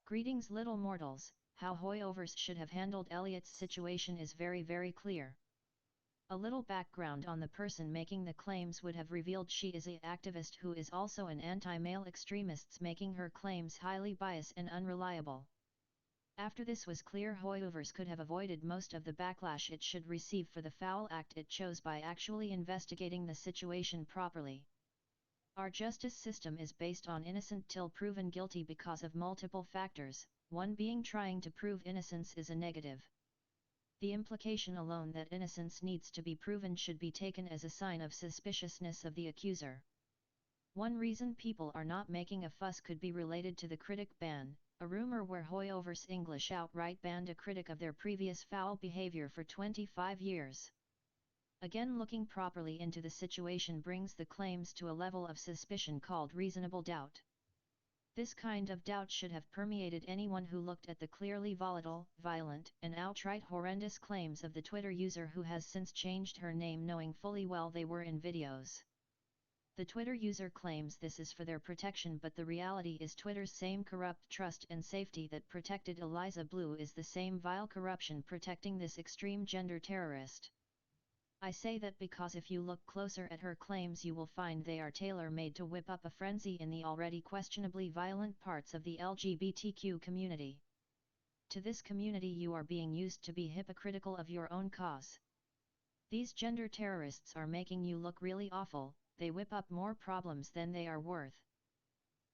Greetings little mortals, how Hoyovers should have handled Elliot's situation is very clear. A little background on the person making the claims would have revealed she is an activist who is also an anti-male extremist, making her claims highly biased and unreliable. After this was clear, Hoyovers could have avoided most of the backlash it should receive for the foul act it chose by actually investigating the situation properly. Our justice system is based on innocent till proven guilty because of multiple factors, one being trying to prove innocence is a negative. The implication alone that innocence needs to be proven should be taken as a sign of suspiciousness of the accuser. One reason people are not making a fuss could be related to the critic ban, a rumor where Hoyovers English outright banned a critic of their previous foul behavior for 25 years. Again, looking properly into the situation brings the claims to a level of suspicion called reasonable doubt. This kind of doubt should have permeated anyone who looked at the clearly volatile, violent, and outright horrendous claims of the Twitter user who has since changed her name knowing fully well they were in videos. The Twitter user claims this is for their protection, but the reality is Twitter's same corrupt trust and safety that protected Eliza Blue is the same vile corruption protecting this extreme gender terrorist. I say that because if you look closer at her claims you will find they are tailor-made to whip up a frenzy in the already questionably violent parts of the LGBTQ community. To this community you are being used to be hypocritical of your own cause. These gender terrorists are making you look really awful, they whip up more problems than they are worth.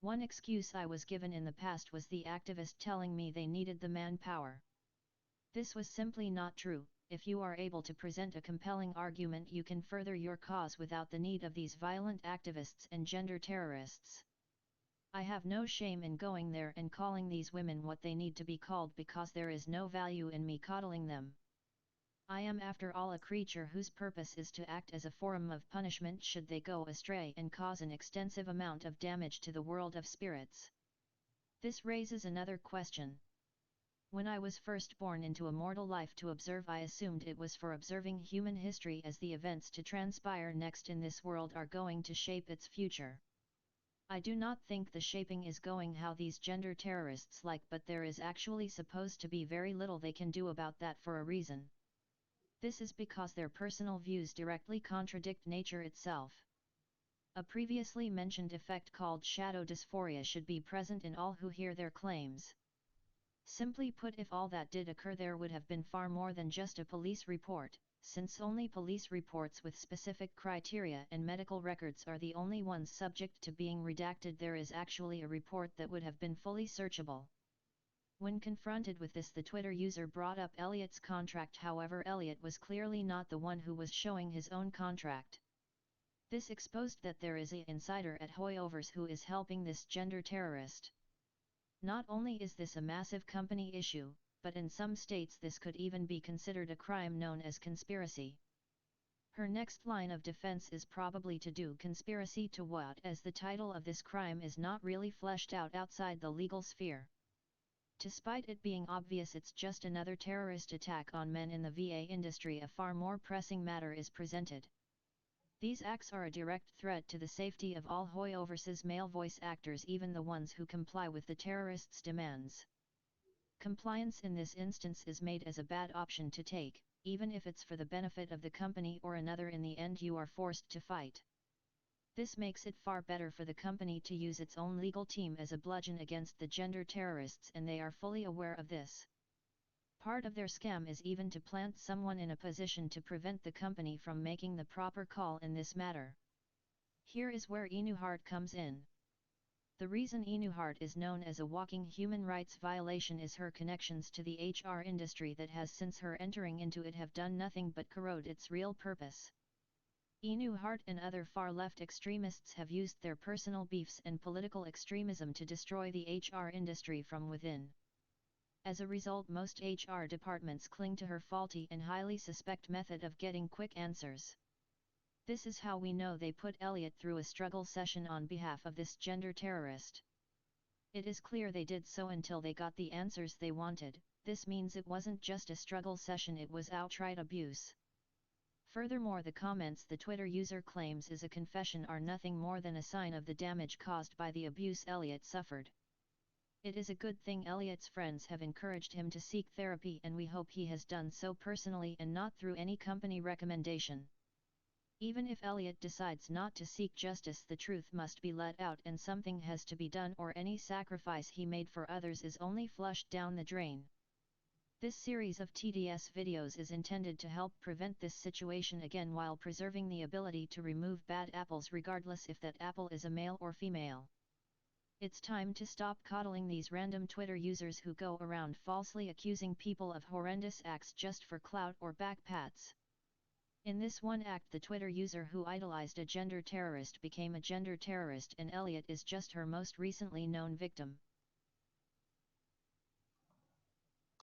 One excuse I was given in the past was the activist telling me they needed the manpower. This was simply not true. If you are able to present a compelling argument you can further your cause without the need of these violent activists and gender terrorists. I have no shame in going there and calling these women what they need to be called because there is no value in me coddling them. I am after all a creature whose purpose is to act as a forum of punishment should they go astray and cause an extensive amount of damage to the world of spirits. This raises another question. When I was first born into a mortal life to observe, I assumed it was for observing human history as the events to transpire next in this world are going to shape its future. I do not think the shaping is going how these gender terrorists like, but there is actually supposed to be very little they can do about that for a reason. This is because their personal views directly contradict nature itself. A previously mentioned effect called shadow dysphoria should be present in all who hear their claims. Simply put, if all that did occur there would have been far more than just a police report, since only police reports with specific criteria and medical records are the only ones subject to being redacted. There is actually a report that would have been fully searchable. When confronted with this, the Twitter user brought up Elliot's contract. However, Elliot was clearly not the one who was showing his own contract. This exposed that there is an insider at Hoyovers who is helping this gender terrorist. Not only is this a massive company issue, but in some states this could even be considered a crime known as conspiracy. Her next line of defense is probably to do conspiracy to what, as the title of this crime is not really fleshed out outside the legal sphere. Despite it being obvious it's just another terrorist attack on men in the VA industry, a far more pressing matter is presented. These acts are a direct threat to the safety of all Hoyovers' male voice actors, even the ones who comply with the terrorists' demands. Compliance in this instance is made as a bad option to take, even if it's for the benefit of the company or another. In the end you are forced to fight. This makes it far better for the company to use its own legal team as a bludgeon against the gender terrorists, and they are fully aware of this. Part of their scam is even to plant someone in a position to prevent the company from making the proper call in this matter. Here is where Inuhart comes in. The reason Inuhart is known as a walking human rights violation is her connections to the HR industry that has since her entering into it have done nothing but corrode its real purpose. Inuhart and other far-left extremists have used their personal beefs and political extremism to destroy the HR industry from within. As a result, most HR departments cling to her faulty and highly suspect method of getting quick answers. This is how we know they put Elliot through a struggle session on behalf of this gender terrorist. It is clear they did so until they got the answers they wanted. This means it wasn't just a struggle session, it was outright abuse. Furthermore, the comments the Twitter user claims is a confession are nothing more than a sign of the damage caused by the abuse Elliot suffered. It is a good thing Elliot's friends have encouraged him to seek therapy, and we hope he has done so personally and not through any company recommendation. Even if Elliot decides not to seek justice, the truth must be let out and something has to be done, or any sacrifice he made for others is only flushed down the drain. This series of TDS videos is intended to help prevent this situation again while preserving the ability to remove bad apples regardless if that apple is a male or female. It's time to stop coddling these random Twitter users who go around falsely accusing people of horrendous acts just for clout or backpats. In this one act, the Twitter user who idolized a gender terrorist became a gender terrorist, and Elliot is just her most recently known victim.